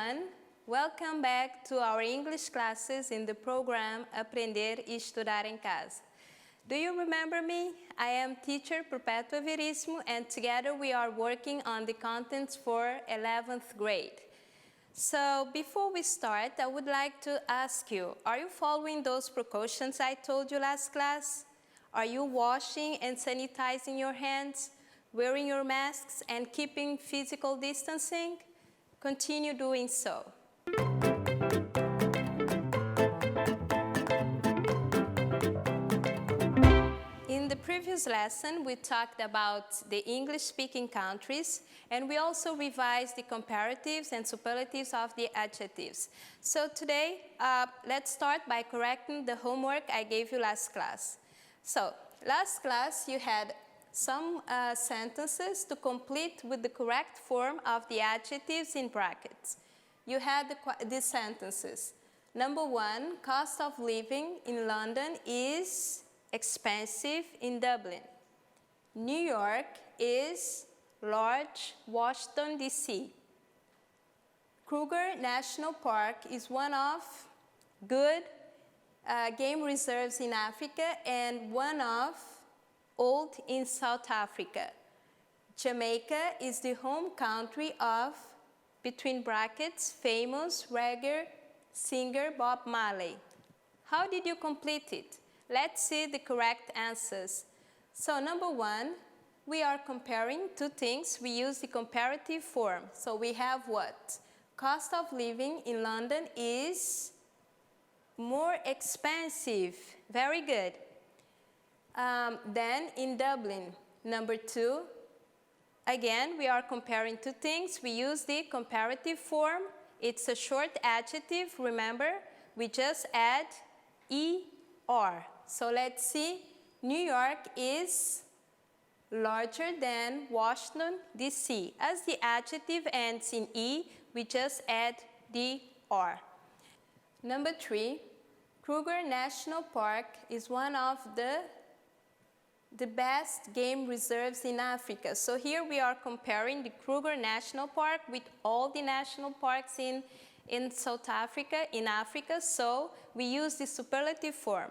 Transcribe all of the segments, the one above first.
everyone. Welcome back to our English classes in the program Aprender e Estudar em Casa. Do you remember me? I am teacher Perpetua Veríssimo, and together we are working on the contents for 11th grade. So before we start, I would like to ask you, are you following those precautions I told you last class? Are you washing and sanitizing your hands, wearing your masks, and keeping physical distancing? Continue doing so. In the previous lesson, we talked about the English-speaking countries, and we also revised the comparatives and superlatives of the adjectives. So today, let's start by correcting the homework I gave you last class. So, last class you had some sentences to complete with the correct form of the adjectives in brackets. You had these sentences. Number 1, cost of living in London is expensive in Dublin. New York is large Washington, D.C. Kruger National Park is one of good game reserves in Africa and one of old in South Africa. Jamaica is the home country of, between brackets, famous reggae singer Bob Marley. How did you complete it? Let's see the correct answers. So number 1, we are comparing two things. We use the comparative form. So we have what? Cost of living in London is more expensive. Very good. Then in Dublin, number 2, again, we are comparing two things. We use the comparative form. It's a short adjective, remember? We just add ER. So let's see. New York is larger than Washington, D.C. As the adjective ends in E, we just add the R. Number 3, Kruger National Park is one of the best game reserves in Africa. So here we are comparing the Kruger National Park with all the national parks in South Africa, in Africa. So we use the superlative form.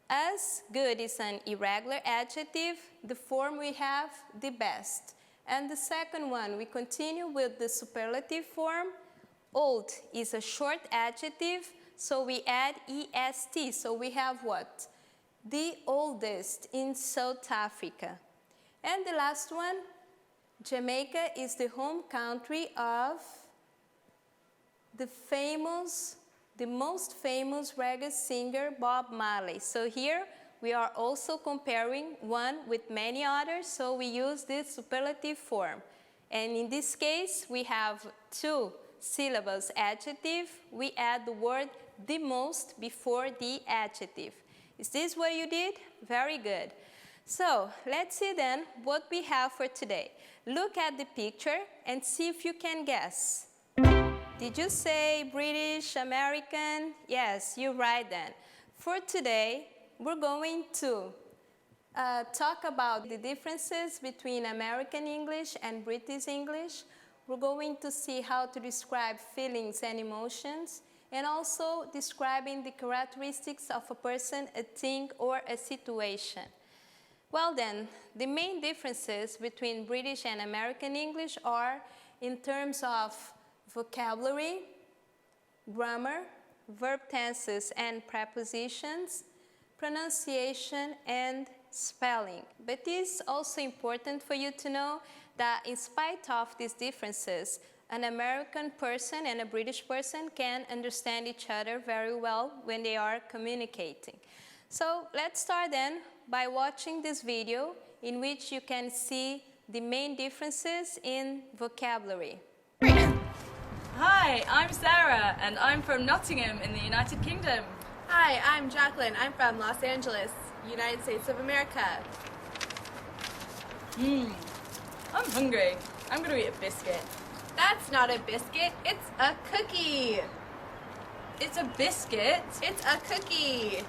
As good is an irregular adjective, the form we have the best. And the second one, we continue with the superlative form. Old is a short adjective, so we add EST. So we have what? The oldest in South Africa. And the last one, Jamaica is the home country of the most famous reggae singer Bob Marley. So here we are also comparing one with many others, so we use this superlative form. And in this case, we have 2 syllables adjective. We add the word the most before the adjective. Is this what you did? Very good. So let's see then what we have for today. Look at the picture and see if you can guess. Did you say British, American? Yes, you're right then. For today, we're going to talk about the differences between American English and British English. We're going to see how to describe feelings and emotions, and also describing the characteristics of a person, a thing, or a situation. Well then, the main differences between British and American English are in terms of vocabulary, grammar, verb tenses and prepositions, pronunciation, and spelling. But it is also important for you to know that in spite of these differences, an American person and a British person can understand each other very well when they are communicating. So let's start then by watching this video in which you can see the main differences in vocabulary. Hi, I'm Sarah and I'm from Nottingham in the United Kingdom. Hi, I'm Jacqueline. I'm from Los Angeles, United States of America. I'm hungry. I'm going to eat a biscuit. That's not a biscuit, it's a cookie. It's a biscuit? It's a cookie.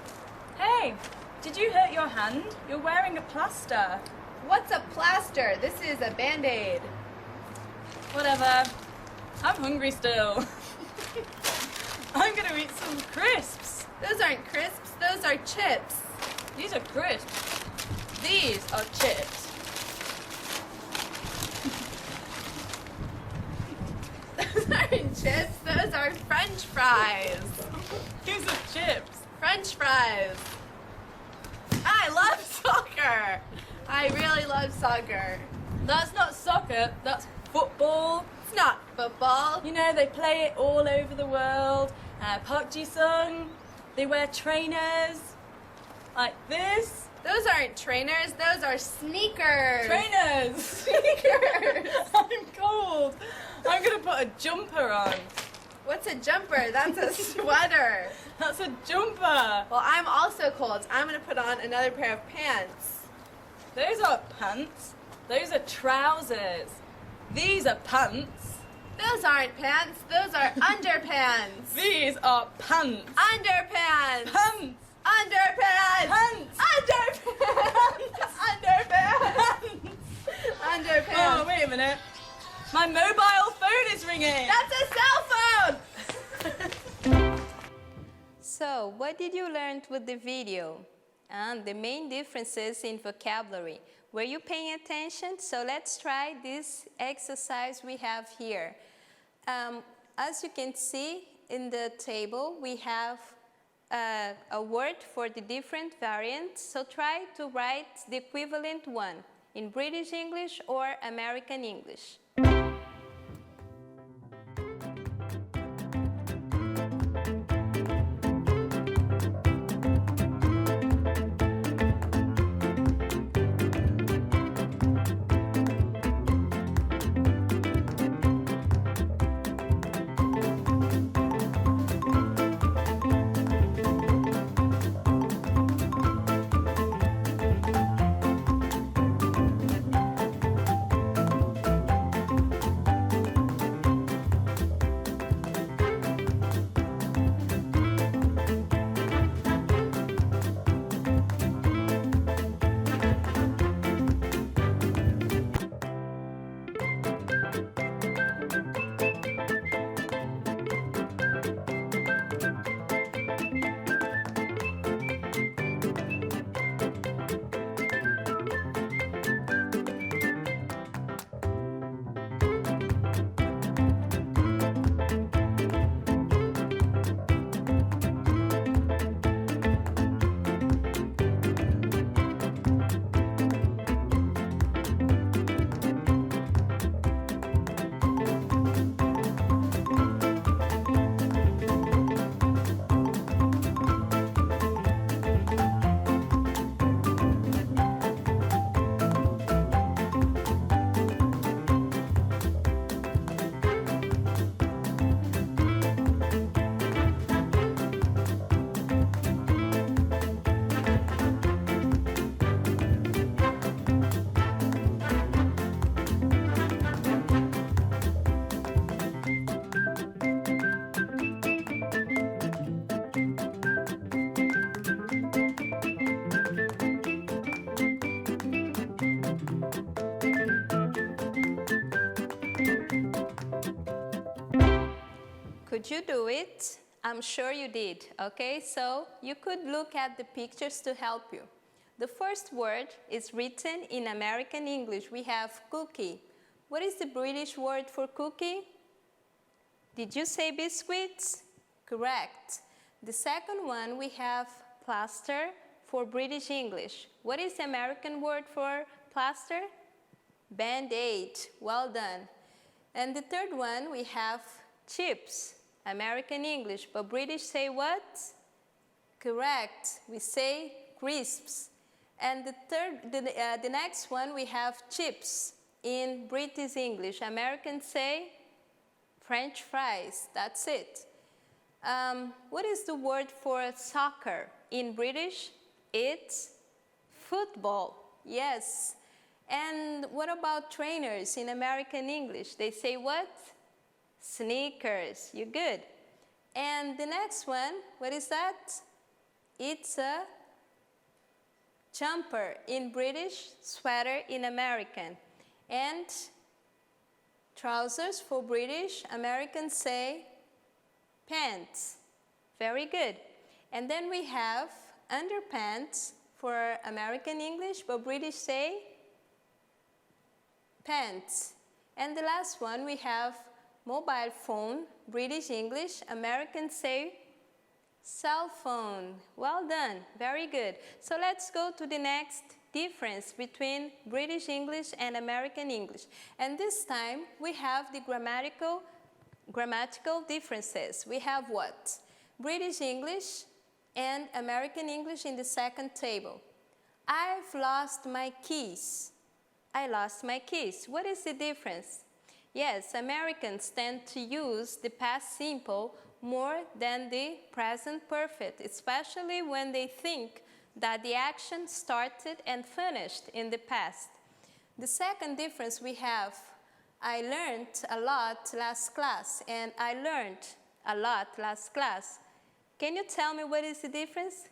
Hey, did you hurt your hand? You're wearing a plaster. What's a plaster? This is a Band-Aid. Whatever. I'm hungry still. I'm going to eat some crisps. Those aren't crisps, those are chips. These are crisps. These are chips. Those aren't chips, those are French fries. These are chips. French fries. I love soccer. I really love soccer. That's not soccer, that's football. It's not football. You know, they play it all over the world. Park Ji-sung, they wear trainers like this. Those aren't trainers, those are sneakers. Trainers! Sneakers. I'm cold. I'm going to put a jumper on. What's a jumper? That's a sweater. That's a jumper. Well, I'm also cold. So I'm going to put on another pair of pants. Those aren't pants. Those are trousers. These are pants. Those aren't pants, those are underpants. These are pants. Underpants. Pants. Underpants. Pants. Underpants. Underpants. Underpants. Oh, wait a minute. My mobile phone is ringing. That's a cell phone. So, what did you learn with the video? And the main differences in vocabulary. Were you paying attention? So let's try this exercise we have here. As you can see in the table, we have a word for the different variants. So try to write the equivalent one in British English or American English. Could you do it? I'm sure you did, okay? So you could look at the pictures to help you. The first word is written in American English. We have cookie. What is the British word for cookie? Did you say biscuits? Correct. The second one, we have plaster for British English. What is the American word for plaster? Band-aid. Well done. And the third one, we have chips. American English, but British say what? Correct. We say crisps. And the next one, we have chips in British English. Americans say French fries. That's it. What is the word for soccer in British? It's football. Yes. And what about trainers in American English? They say what? Sneakers. You're good. And the next one, what is that? It's a jumper in British, sweater in American. And trousers for British, Americans say pants. Very good. And then we have underpants for American English, but British say pants. And the last one we have mobile phone, British English, Americans say cell phone. Well done, very good. So let's go to the next difference between British English and American English. And this time we have the grammatical differences. We have what? British English and American English in the second table. I've lost my keys. I lost my keys. What is the difference? Yes, Americans tend to use the past simple more than the present perfect, especially when they think that the action started and finished in the past. The second difference we have, I learned a lot last class, and I learned a lot last class. Can you tell me what is the difference?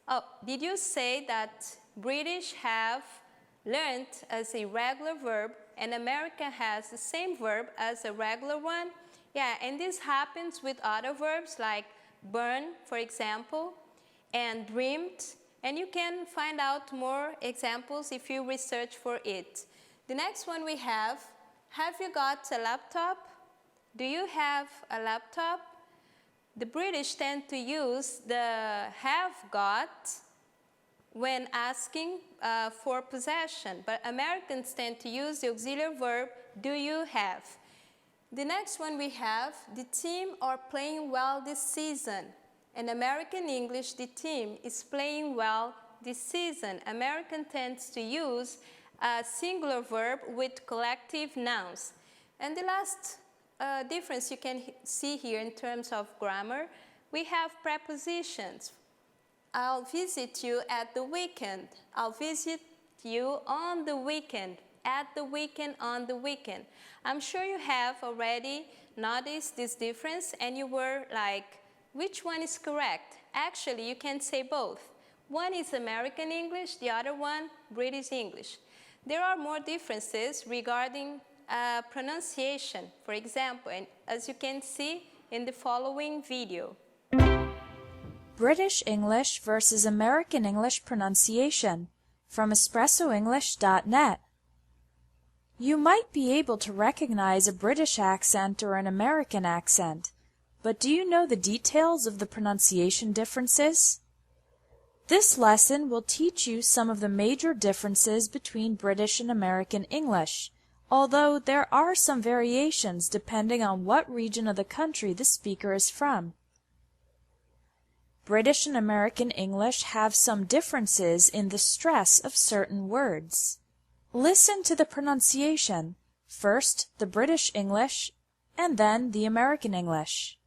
Oh, did you say that British have learned as a regular verb and America has the same verb as a regular one? Yeah, and this happens with other verbs like burn, for example, and dreamed. And you can find out more examples if you research for it. The next one we have you got a laptop? Do you have a laptop? The British tend to use the have got when asking for possession, but Americans tend to use the auxiliary verb do you have. The next one we have, the team are playing well this season. In American English, the team is playing well this season. American tends to use a singular verb with collective nouns. And the last difference you can see here in terms of grammar, we have prepositions. I'll visit you at the weekend. I'll visit you on the weekend. At the weekend, on the weekend. I'm sure you have already noticed this difference and you were like, which one is correct? Actually, you can say both. One is American English, the other one British English. There are more differences regarding pronunciation, for example, and as you can see in the following video. British English versus American English pronunciation from espressoenglish.net. You might be able to recognize a British accent or an American accent, but do you know the details of the pronunciation differences? This lesson will teach you some of the major differences between British and American English, although there are some variations depending on what region of the country the speaker is from. British and American English have some differences in the stress of certain words. Listen to the pronunciation, first the British English and then the American English.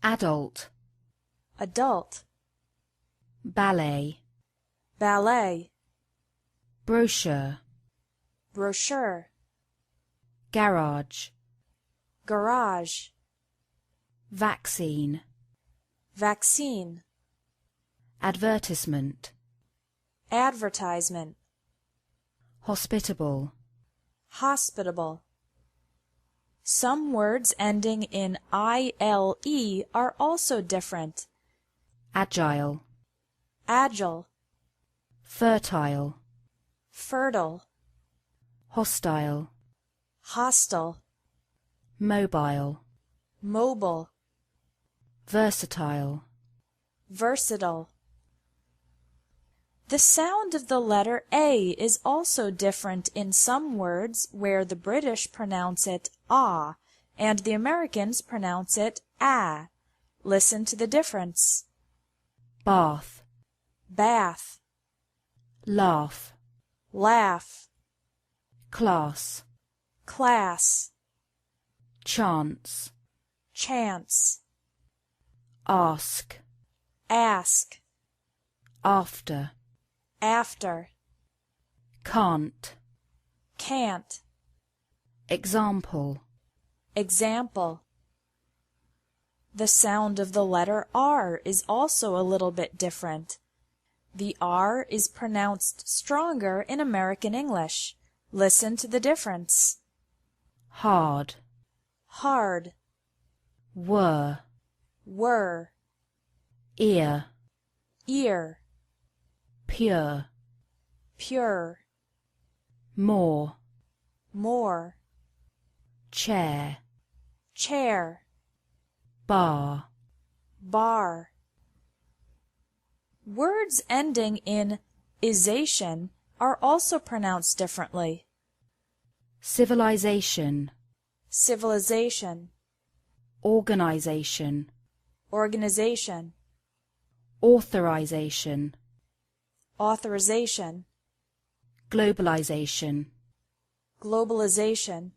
Adult, Adult, ballet, ballet, brochure, brochure, garage, garage, vaccine, vaccine, advertisement, advertisement, hospitable, hospitable. Some words ending in ILE are also different. agile, Agile, fertile, fertile, hostile, hostile, mobile, mobile, versatile, versatile. The sound of the letter A is also different in some words where the British pronounce it ah and the Americans pronounce it ah. Listen to the difference. bath, Bath, laugh, laugh, class, class, chance, chance, ask, ask, after, after, can't, can't, example, example. The sound of the letter R is also a little bit different. The R is pronounced stronger in American English. Listen to the difference. hard, Hard, were, were, ear, ear, pure, pure, more, more, chair, chair, bar, bar. Words ending in ization are also pronounced differently. civilization, Civilization, organization, organization, authorization, authorization, globalization, globalization.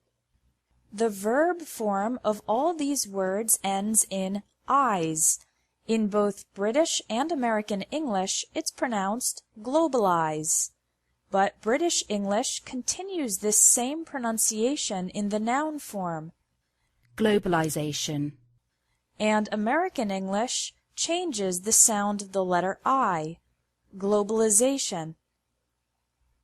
The verb form of all these words ends in "eyes." In both British and American English, it's pronounced globalize. But British English continues this same pronunciation in the noun form, globalization, and American English changes the sound of the letter I, globalization.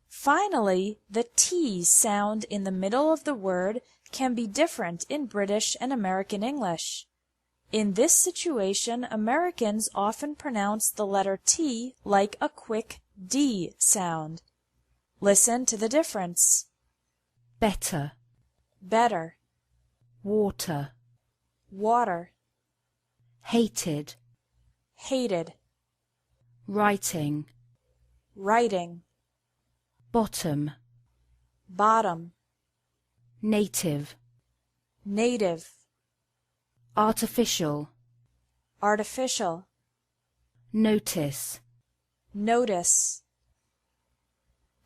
Finally, the T sound in the middle of the word can be different in British and American English. In this situation, Americans often pronounce the letter T like a quick D sound. Listen to the difference. better, Better, water, water, hated, hated, writing, writing, bottom, bottom, native, native, artificial, artificial, notice, notice.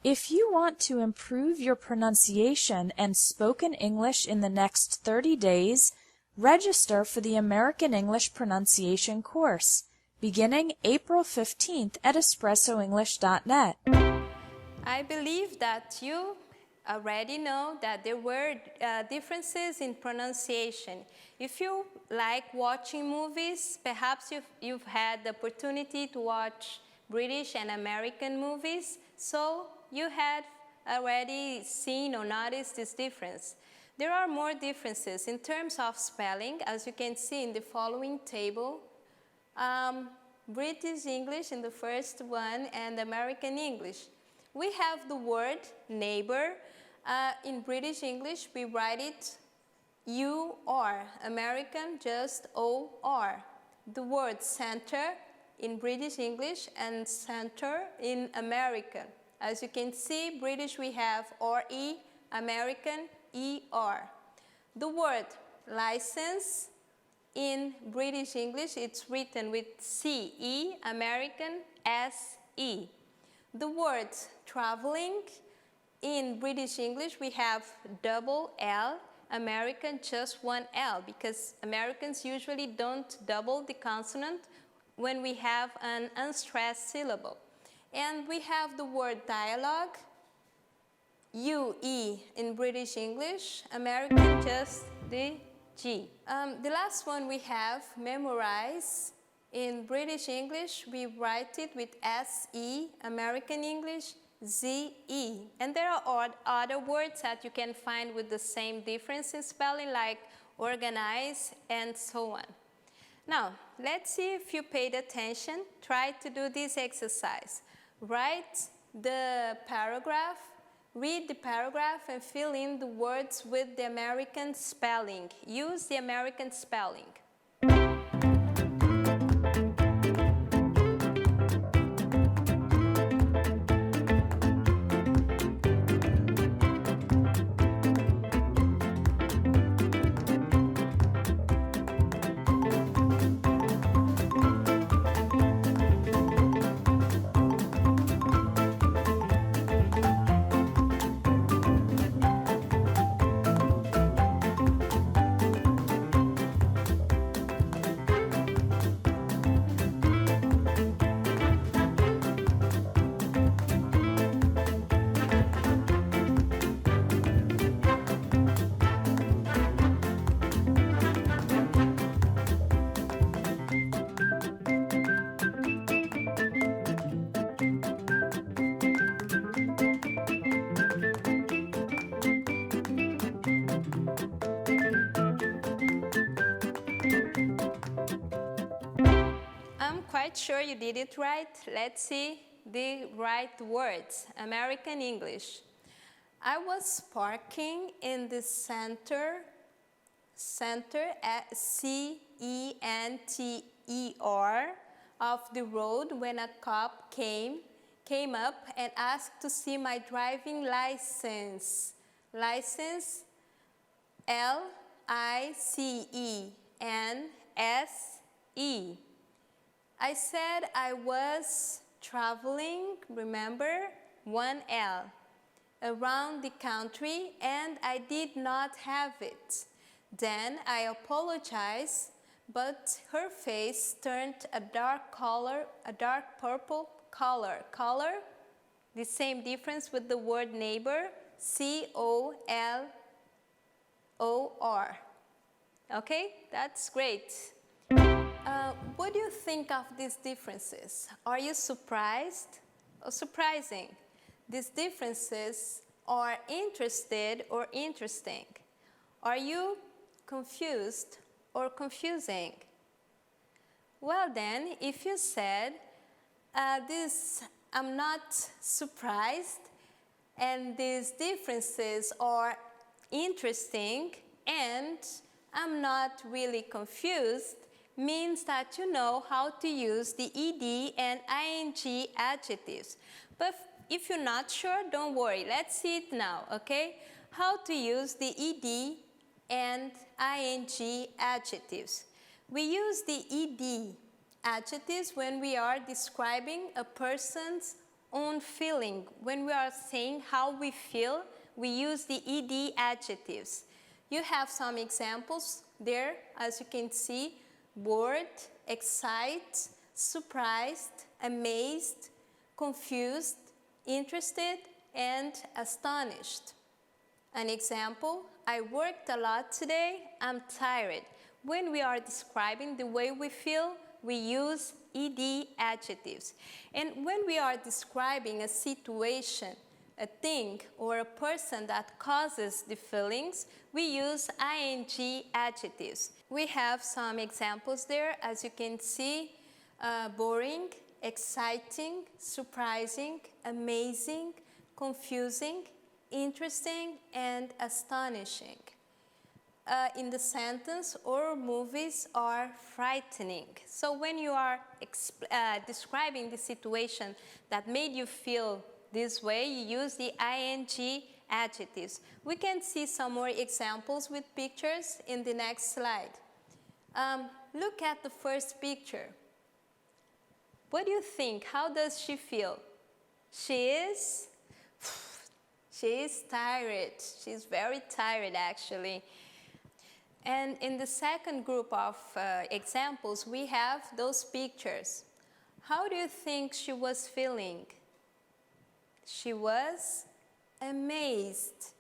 If you want to improve your pronunciation and spoken English in the next 30 days, register for the American English Pronunciation course, beginning April 15th at espressoenglish.net. I believe that you already know that there were differences in pronunciation. If you like watching movies, perhaps you've had the opportunity to watch British and American movies, so you had already seen or noticed this difference. There are more differences in terms of spelling, as you can see in the following table. British English in the first one and American English. We have the word neighbor. In British English, we write it U-R. American, just O-R. The word center in British English and center in American. As you can see, British we have R-E, American E-R. The word license in British English, it's written with C-E, American S-E. The word traveling in British English, we have double L, American just one L, because Americans usually don't double the consonant when we have an unstressed syllable. And we have the word dialogue, U-E in British English, American just the G. The last one we have memorize. In British English, we write it with S-E, American English, Z-E. And there are other words that you can find with the same difference in spelling, like organize and so on. Now, let's see if you paid attention. Try to do this exercise. Write the paragraph, read the paragraph, and fill in the words with the American spelling. Use the American spelling. sure you did it right. Let's see the right words. American English. I was parking in the center at center of the road when a cop came up and asked to see my driving license. License, LICENSE. I said I was traveling, remember, 1L, around the country, and I did not have it. Then I apologized, but her face turned a dark purple color. Color, the same difference with the word neighbor, COLOR. Okay, that's great. What do you think of these differences? Are you surprised or surprising? These differences are interested or interesting. Are you confused or confusing? Well then, if you said, I'm not surprised and these differences are interesting and I'm not really confused, means that you know how to use the ed and ing adjectives. But if you're not sure, don't worry. Let's see it now, okay? How to use the ed and ing adjectives. We use the ed adjectives when we are describing a person's own feeling. When we are saying how we feel, we use the ed adjectives. You have some examples there, as you can see: bored, excited, surprised, amazed, confused, interested, and astonished. An example: I worked a lot today, I'm tired. When we are describing the way we feel, we use ed adjectives. And when we are describing a situation, a thing, or a person that causes the feelings, we use ing adjectives. We have some examples there, as you can see: boring, exciting, surprising, amazing, confusing, interesting, and astonishing. In the sentence, or movies are frightening. So when you are describing the situation that made you feel this way, you use the ing adjectives. We can see some more examples with pictures in the next slide. Look at the first picture. What do you think? How does she feel? She is tired. She's very tired, actually. And in the second group of examples, we have those pictures. How do you think she was feeling? She was amazed.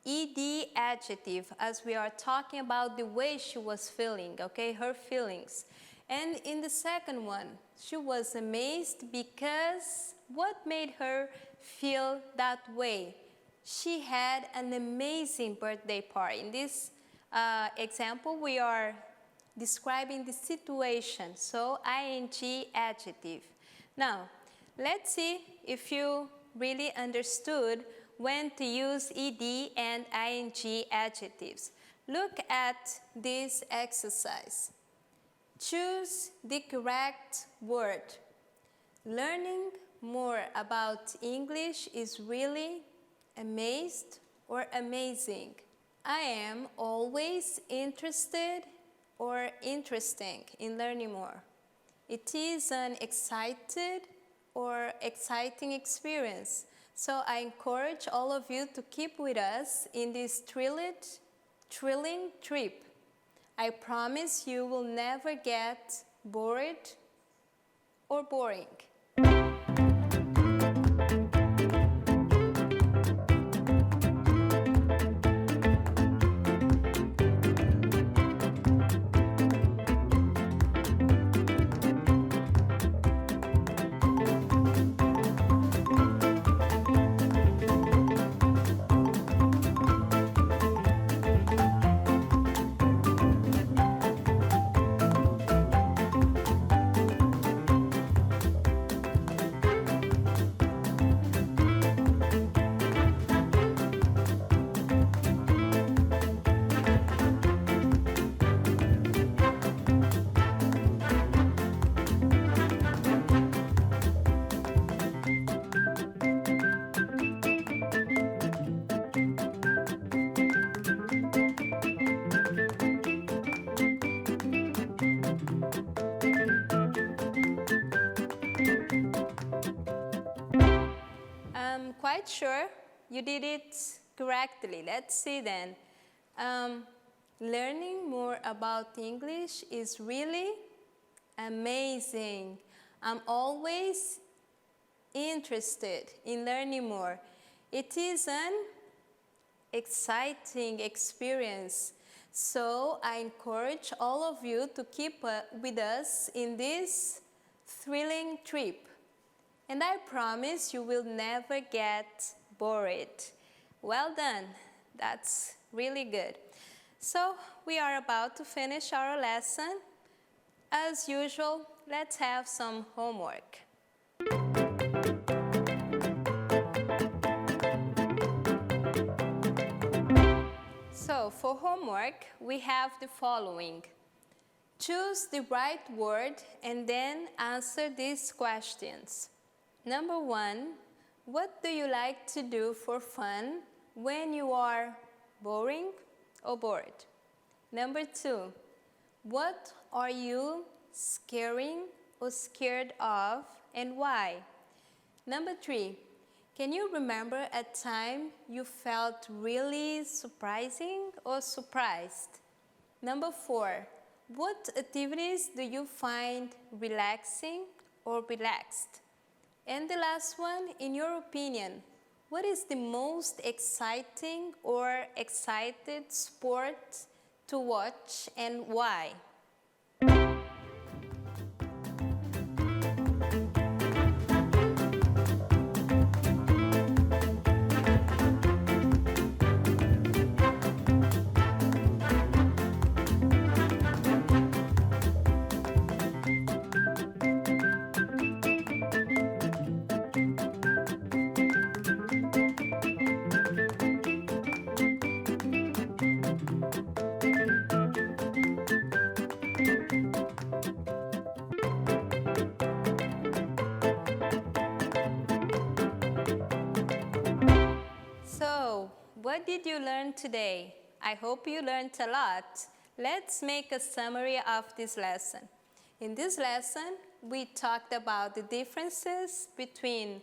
Ed adjective, as we are talking about the way she was feeling, okay, her feelings. And in the second one, she was amazed because what made her feel that way? She had an amazing birthday party. In this example, we are describing the situation, so ing adjective. Now, let's see if you really understood when to use ed and ing adjectives. Look at this exercise. Choose the correct word. Learning more about English is really amazed or amazing. I am always interested or interesting in learning more. It is an excited or exciting experience. So I encourage all of you to keep with us in this thrilling trip. I promise you will never get bored or boring. You did it correctly. Let's see then. Learning more about English is really amazing. I'm always interested in learning more. It is an exciting experience. So I encourage all of you to keep with us in this thrilling trip. And I promise you will never get bored. Well done. That's really good. So we are about to finish our lesson. As usual, let's have some homework. So for homework, we have the following. Choose the right word and then answer these questions. Number 1, what do you like to do for fun when you are boring or bored? Number 2, what are you scaring or scared of and why? Number 3, can you remember a time you felt really surprising or surprised? Number 4, what activities do you find relaxing or relaxed? And the last one, in your opinion, what is the most exciting or excited sport to watch and why? So, what did you learn today? I hope you learned a lot. Let's make a summary of this lesson. In this lesson, we talked about the differences between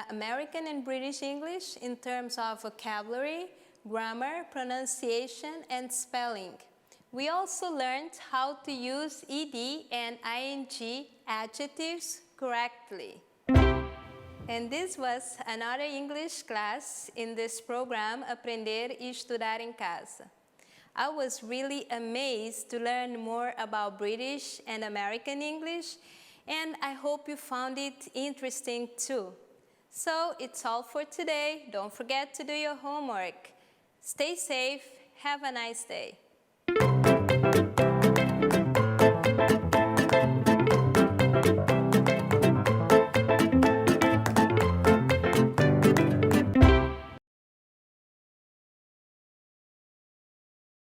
American and British English in terms of vocabulary, grammar, pronunciation, and spelling. We also learned how to use ed and ing adjectives correctly. And this was another English class in this program, Aprender e Estudar em Casa. I was really amazed to learn more about British and American English, and I hope you found it interesting too. So it's all for today. Don't forget to do your homework. Stay safe. Have a nice day.